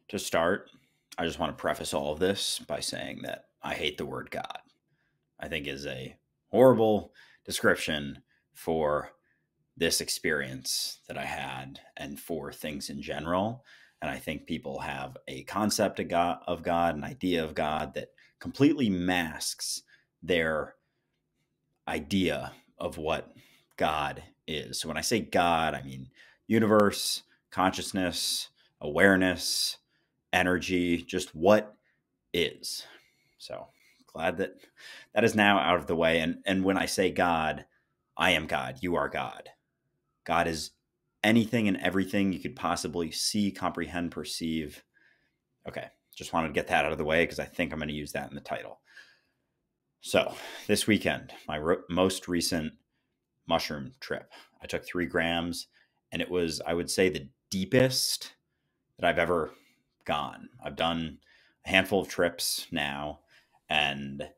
To start, I just want to preface all of this by saying that I hate the word God. I think is a horrible description for this experience that I had and for things in general. And I think people have a concept of God, an idea of God that completely masks their idea of what God is. So when I say God, I mean universe, consciousness, awareness, energy, just what is. So glad that that is now out of the way. And when I say God, I am God. You are God. God is anything and everything you could possibly see, comprehend, perceive. Okay, just wanted to get that out of the way because I think I'm going to use that in the title. So this weekend, my most recent mushroom trip, I took 3 grams, and it was, I would say, the deepest that I've ever gone. I've done a handful of trips now, and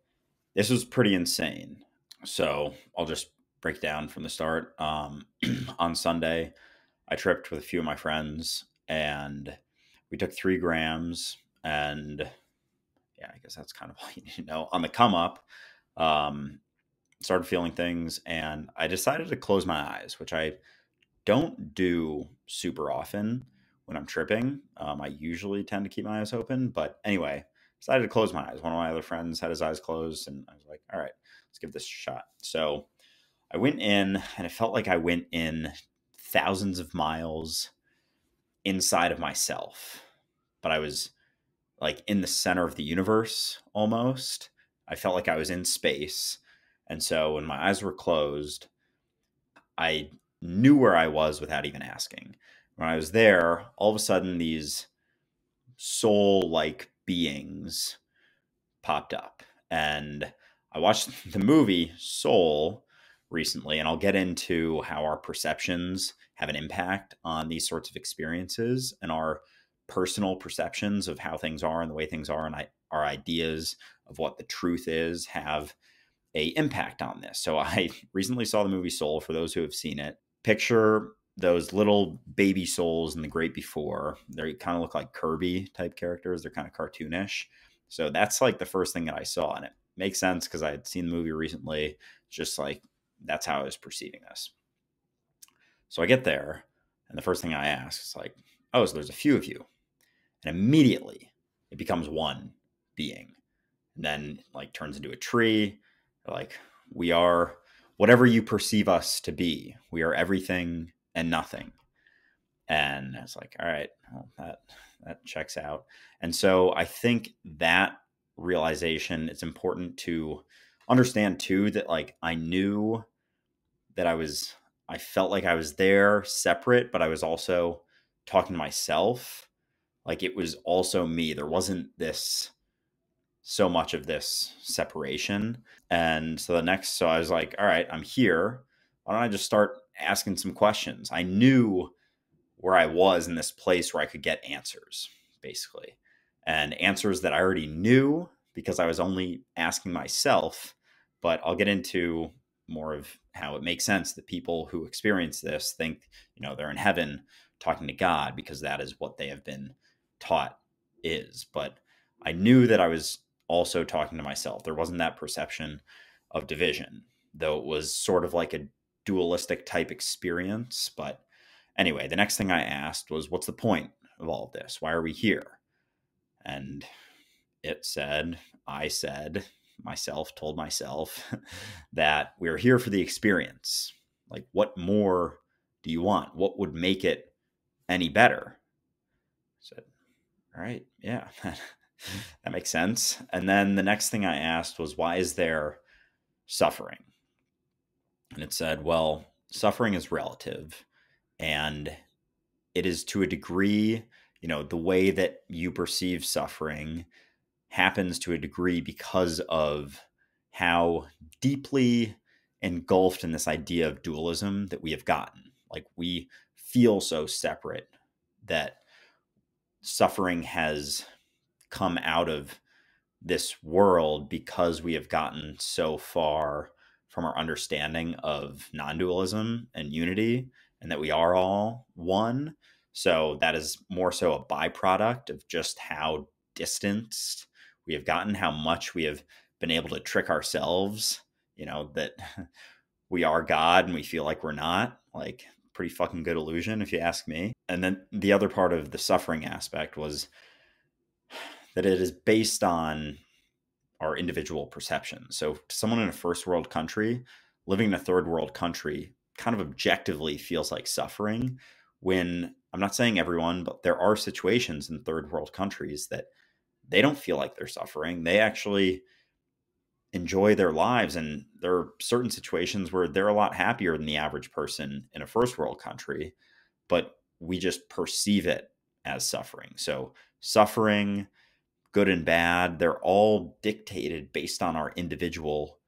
this was pretty insane. So I'll just break down from the start. On Sunday, I tripped with a few of my friends, and we took 3 grams. And yeah, I guess that's kind of all you need to know. On the come up, um, started feeling things, and I decided to close my eyes, which I don't do super often when I'm tripping. I usually tend to keep my eyes open, but anyway, decided to close my eyes. One of my other friends had his eyes closed, and I was like, all right, let's give this a shot. So I went in, and it felt like I went in thousands of miles inside of myself, but I was like in the center of the universe almost. I felt like I was in space. And so when my eyes were closed, I knew where I was without even asking. When I was there, all of a sudden these soul like beings popped up. And I watched the movie Soul recently, and I'll get into how our perceptions have an impact on these sorts of experiences and our personal perceptions of how things are and the way things are, and our ideas of what the truth is have a impact on this. So I recently saw the movie Soul. For those who have seen it, picture those little baby souls in The Great Before. They kind of look like Kirby type characters. They're kind of cartoonish. So that's like the first thing that I saw, and it makes sense because I had seen the movie recently. Just like that's how I was perceiving this. So I get there, and the first thing I ask is like, "Oh, so there's a few of you," and immediately it becomes one being, and then like turns into a tree. Like, we are whatever you perceive us to be. We are everything and nothing. And it's like, all right, well, that checks out. And so I think that realization, it's important to understand too that like I knew that I felt like I was there separate, but I was also talking to myself. Like it was also me. There wasn't this so much of this separation. And so I was like, all right, I'm here. Why don't I just start asking some questions? I knew where I was in this place where I could get answers, basically, and answers that I already knew because I was only asking myself. But I'll get into more of how it makes sense that people who experience this think, they're in heaven talking to God because that is what they have been taught is. But I knew that I was also talking to myself. There wasn't that perception of division, though it was sort of like a dualistic type experience. But anyway, the next thing I asked was, what's the point of all of this? Why are we here? And I said, myself told myself that we are here for the experience. Like, what more do you want? What would make it any better? I said, all right, yeah, that makes sense. And then the next thing I asked was, why is there suffering? And it said, well, suffering is relative, and it is to a degree, the way that you perceive suffering happens to a degree because of how deeply engulfed in this idea of dualism that we have gotten. Like, we feel so separate that suffering has come out of this world because we have gotten so far from our understanding of non-dualism and unity, and that we are all one. So that is more so a byproduct of just how distanced we have gotten, how much we have been able to trick ourselves, that we are God and we feel like we're not. Like, pretty fucking good illusion, if you ask me. And then the other part of the suffering aspect was that it is based on our individual perceptions. So, to someone in a first world country, living in a third world country kind of objectively feels like suffering, when I'm not saying everyone, but there are situations in third world countries that they don't feel like they're suffering. They actually enjoy their lives. And there are certain situations where they're a lot happier than the average person in a first world country, but we just perceive it as suffering. So, suffering, good and bad, they're all dictated based on our individual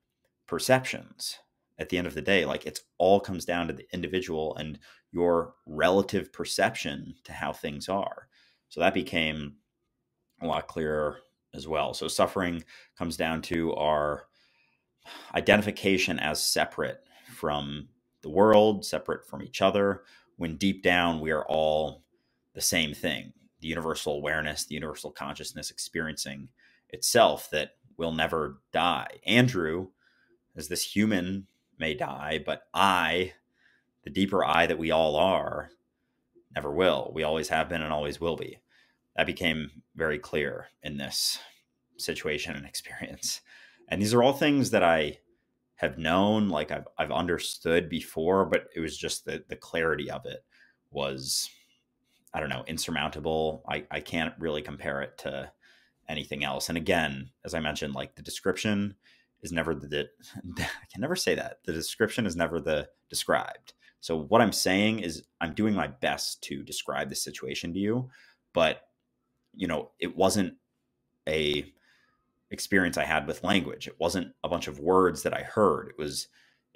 perceptions. At the end of the day, like, it's all comes down to the individual and your relative perception to how things are. So that became a lot clearer as well. So suffering comes down to our identification as separate from the world, separate from each other, when deep down we are all the same thing, the universal awareness, the universal consciousness experiencing itself that will never die. Andrew, as this human, may die, but I, the deeper I that we all are, never will. We always have been and always will be. That became very clear in this situation and experience. And these are all things that I have known, like I've understood before, but it was just the clarity of it was, I don't know, insurmountable. I can't really compare it to anything else. And again, as I mentioned, like, the description is never I can never say that. The description is never the described. So what I'm saying is I'm doing my best to describe the situation to you, but it wasn't a experience I had with language. It wasn't a bunch of words that I heard. It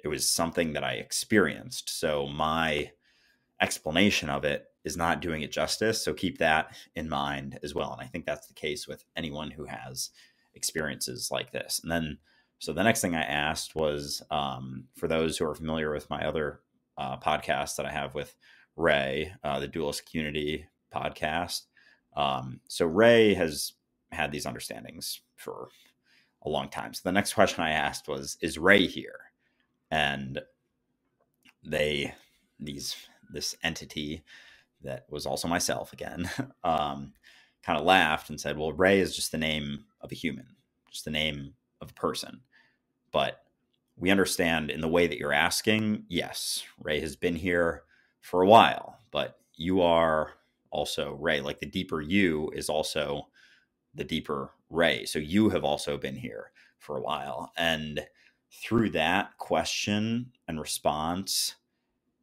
was something that I experienced. So my explanation of it is not doing it justice. So keep that in mind as well. And I think that's the case with anyone who has experiences like this. And then, so the next thing I asked was, for those who are familiar with my other podcast that I have with Ray, the Dualist Community podcast. So Ray has had these understandings for a long time. So the next question I asked was, is Ray here? And this entity that was also myself again, kind of laughed and said, well, Ray is just the name of a human, just the name of a person. But we understand in the way that you're asking, yes, Ray has been here for a while, but you are also Ray. Like, the deeper you is also the deeper Ray. So you have also been here for a while. And through that question and response,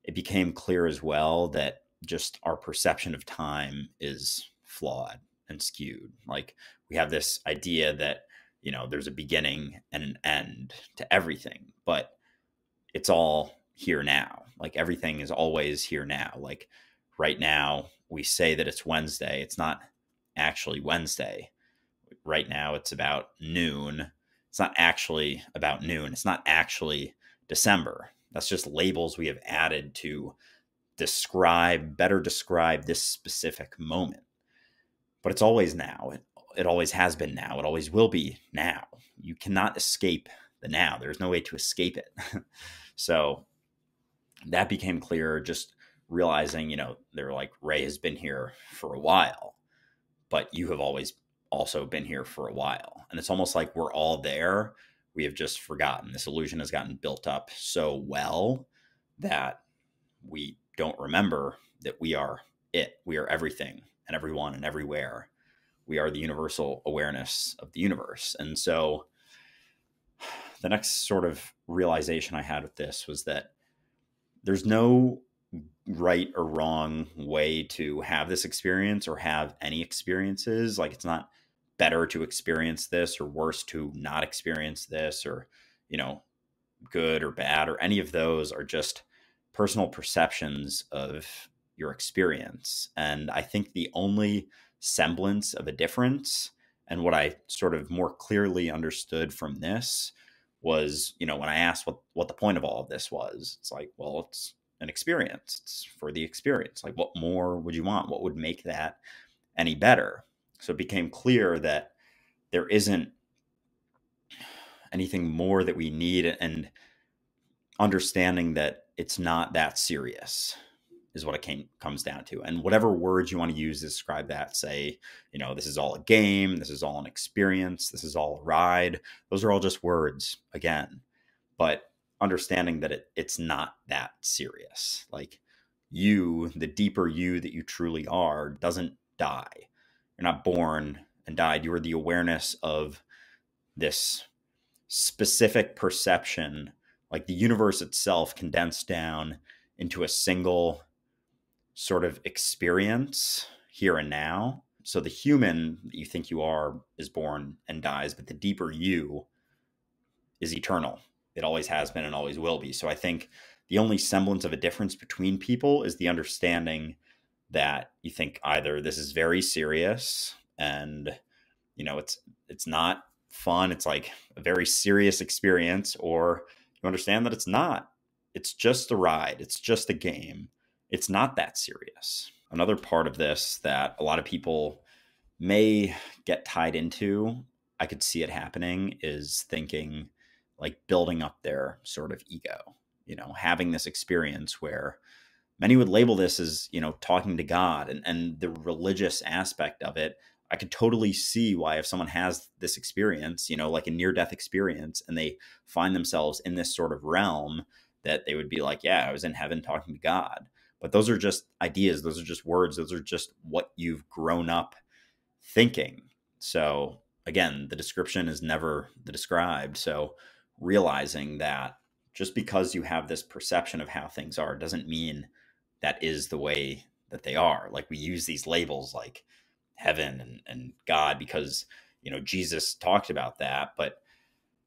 it became clear as well that just our perception of time is flawed and skewed. Like, we have this idea that, there's a beginning and an end to everything, but it's all here now. Like, everything is always here now. Like, right now we say that it's Wednesday. It's not actually Wednesday. Right now it's about noon. It's not actually about noon. It's not actually December. That's just labels we have added to better describe this specific moment. But it's always now. It always has been now. It always will be now. You cannot escape the now. There's no way to escape it. So that became clear, just realizing, they were like, Ray has been here for a while, but you have always also been here for a while. And it's almost like we're all there. We have just forgotten. This illusion has gotten built up so well that we don't remember that we are it. We are everything and everyone and everywhere. We are the universal awareness of the universe. And so the next sort of realization I had with this was that there's no right or wrong way to have this experience or have any experiences. Like, it's not better to experience this or worse to not experience this, or, good or bad, or any of those are just personal perceptions of your experience. And I think the only semblance of a difference, and what I sort of more clearly understood from this, was, when I asked what the point of all of this was, it's like, well, it's an experience. It's for the experience. Like, what more would you want? What would make that any better? So it became clear that there isn't anything more that we need, and understanding that it's not that serious is what it comes down to. And whatever words you want to use to describe that, say, this is all a game, this is all an experience, this is all a ride. Those are all just words again. But understanding that it's not that serious. Like, the deeper you that you truly are doesn't die. You're not born and died. You are the awareness of this specific perception, like the universe itself condensed down into a single sort of experience here and now. So the human that you think you are is born and dies, but the deeper you is eternal. It always has been and always will be. So I think the only semblance of a difference between people is the understanding that you think either this is very serious and it's not fun, it's like a very serious experience, or you understand that it's not. It's just a ride, it's just a game. It's not that serious. Another part of this that a lot of people may get tied into, I could see it happening, is thinking like building up their sort of ego, having this experience where many would label this as, talking to God, and the religious aspect of it. I could totally see why, if someone has this experience, like a near-death experience, and they find themselves in this sort of realm, that they would be like, yeah, I was in heaven talking to God. But those are just ideas. Those are just words. Those are just what you've grown up thinking. So again, the description is never the described. So realizing that just because you have this perception of how things are doesn't mean that is the way that they are. Like, we use these labels like heaven and God because, Jesus talked about that. But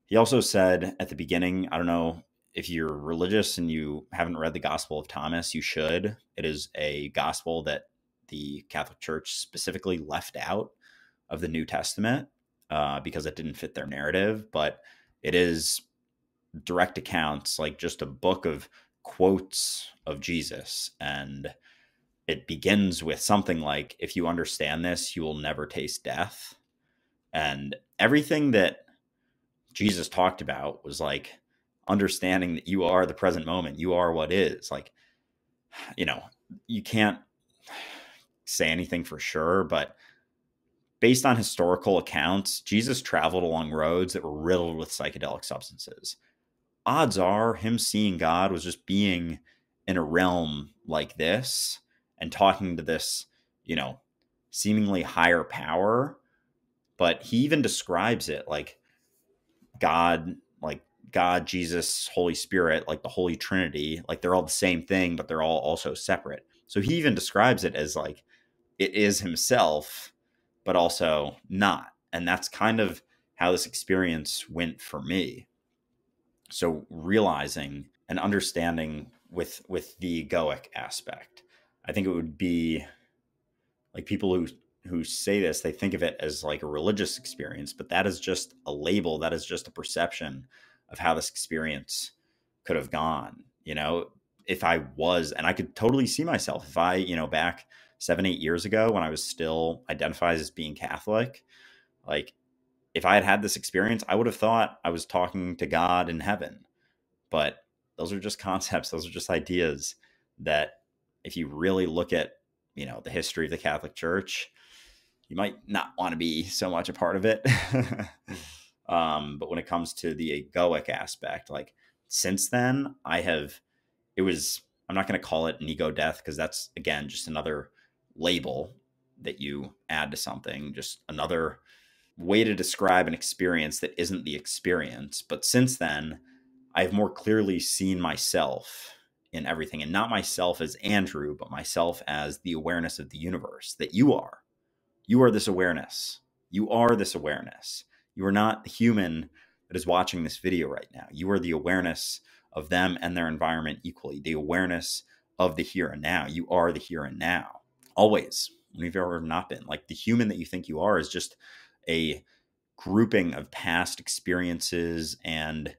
he also said at the beginning, I don't know if you're religious and you haven't read the Gospel of Thomas, you should. It is a gospel that the Catholic Church specifically left out of the New Testament because it didn't fit their narrative. But it is direct accounts, like just a book of quotes of Jesus. And it begins with something like, if you understand this, you will never taste death. And everything that Jesus talked about was like understanding that you are the present moment. You are what is. Like, you can't say anything for sure, but based on historical accounts, Jesus traveled along roads that were riddled with psychedelic substances. Odds are him seeing God was just being in a realm like this and talking to this, seemingly higher power. But he even describes it like God, Jesus, Holy Spirit, like the Holy Trinity, like they're all the same thing, but they're all also separate. So he even describes it as like it is himself, but also not. And that's kind of how this experience went for me. So realizing and understanding with the egoic aspect, I think it would be like people who say this, they think of it as like a religious experience, but that is just a label. That is just a perception of how this experience could have gone. If I was, and I could totally see myself if I, back 7-8 years ago when I was still identified as being Catholic, like if I had had this experience, I would have thought I was talking to God in heaven. But those are just concepts. Those are just ideas that if you really look at, the history of the Catholic Church, you might not want to be so much a part of it. But when it comes to the egoic aspect, like since then, I'm not going to call it an ego death because that's, again, just another label that you add to something, just another way to describe an experience that isn't the experience. But since then, I've more clearly seen myself in everything, and not myself as Andrew, but myself as the awareness of the universe that you are. You are this awareness. You are this awareness. You are not the human that is watching this video right now. You are the awareness of them and their environment equally, the awareness of the here and now. You are the here and now, always, when you've ever not been. Like the human that you think you are is just a grouping of past experiences and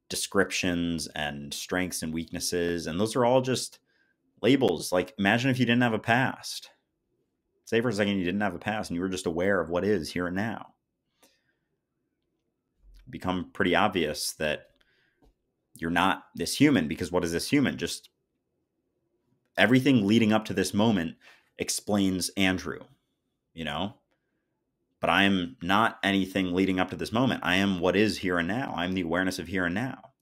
descriptions and strengths and weaknesses. And those are all just labels. Like, imagine if you didn't have a past. Say for a second you didn't have a past and you were just aware of what is here and now. It'd become pretty obvious that you're not this human, because what is this human? Just everything leading up to this moment explains Andrew, you know? But I am not anything leading up to this moment. I am what is here and now. I'm the awareness of here and now.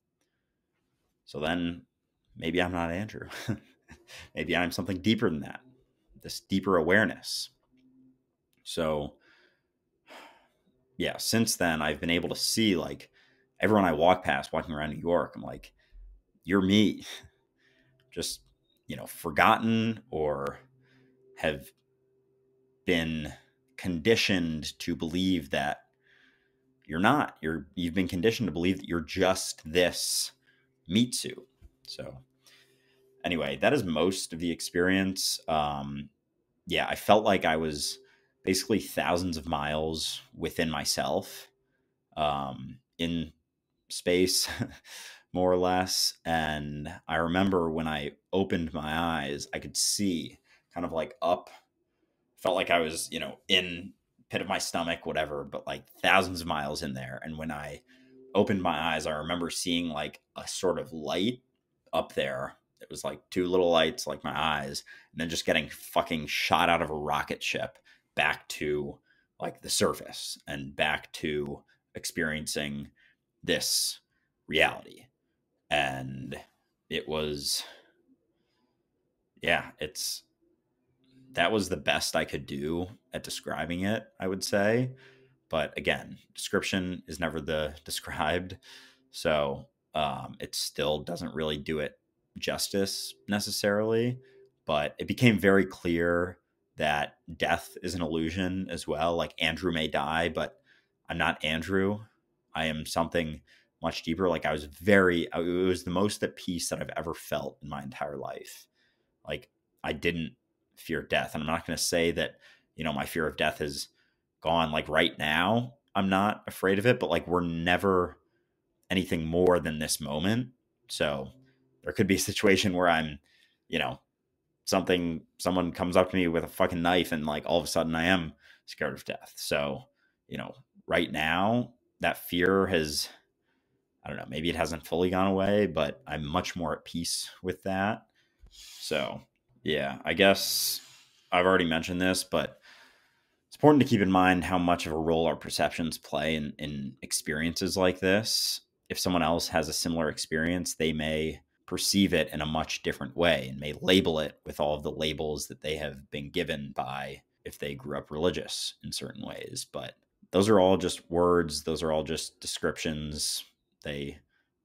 So then maybe I'm not Andrew. Maybe I'm something deeper than that, this deeper awareness. So yeah, since then I've been able to see, like, everyone I walk past walking around New York, I'm like, you're me. Just, forgotten or have been conditioned to believe that you're not. You've been conditioned to believe that you're just this meat suit. So anyway, that is most of the experience. Yeah, I felt like I was basically thousands of miles within myself, in space, more or less. And I remember when I opened my eyes, I could see kind of like up, felt like I was, in pit of my stomach, whatever, but like thousands of miles in there. And when I opened my eyes, I remember seeing like a sort of light up there. It was like two little lights, like my eyes, and then just getting fucking shot out of a rocket ship back to like the surface and back to experiencing this reality. And it was, yeah, that was the best I could do at describing it, I would say. But again, description is never the described. So it still doesn't really do it justice necessarily. But it became very clear that death is an illusion as well. Like, Andrew may die, but I'm not Andrew. I am something much deeper. Like, it was the most at peace that I've ever felt in my entire life. Like, I didn't fear death. And I'm not going to say that, my fear of death is gone. Like, right now, I'm not afraid of it, but like, we're never anything more than this moment. So there could be a situation where I'm, you know, someone comes up to me with a fucking knife and like all of a sudden I am scared of death. So, right now that fear has, I don't know, maybe it hasn't fully gone away, but I'm much more at peace with that. So, yeah, I guess I've already mentioned this, but it's important to keep in mind how much of a role our perceptions play in experiences like this. If someone else has a similar experience, they may perceive it in a much different way and may label it with all of the labels that they have been given by, if they grew up religious in certain ways. But those are all just words. Those are all just descriptions. They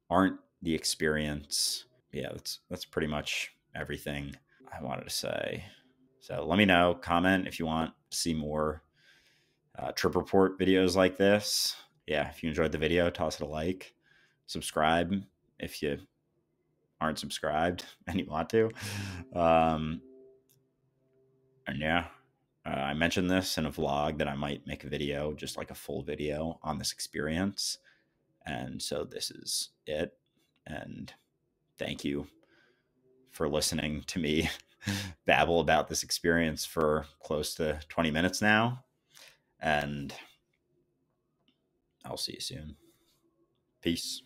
aren't the experience. Yeah, that's pretty much everything I wanted to say. So let me know, comment if you want to see more trip report videos like this. Yeah, if you enjoyed the video, toss it a like. Subscribe if you aren't subscribed and you want to. And yeah, I mentioned this in a vlog that I might make a video, just like a full video on this experience. And so this is it. And thank you for listening to me babble about this experience for close to 20 minutes now. And I'll see you soon. Peace.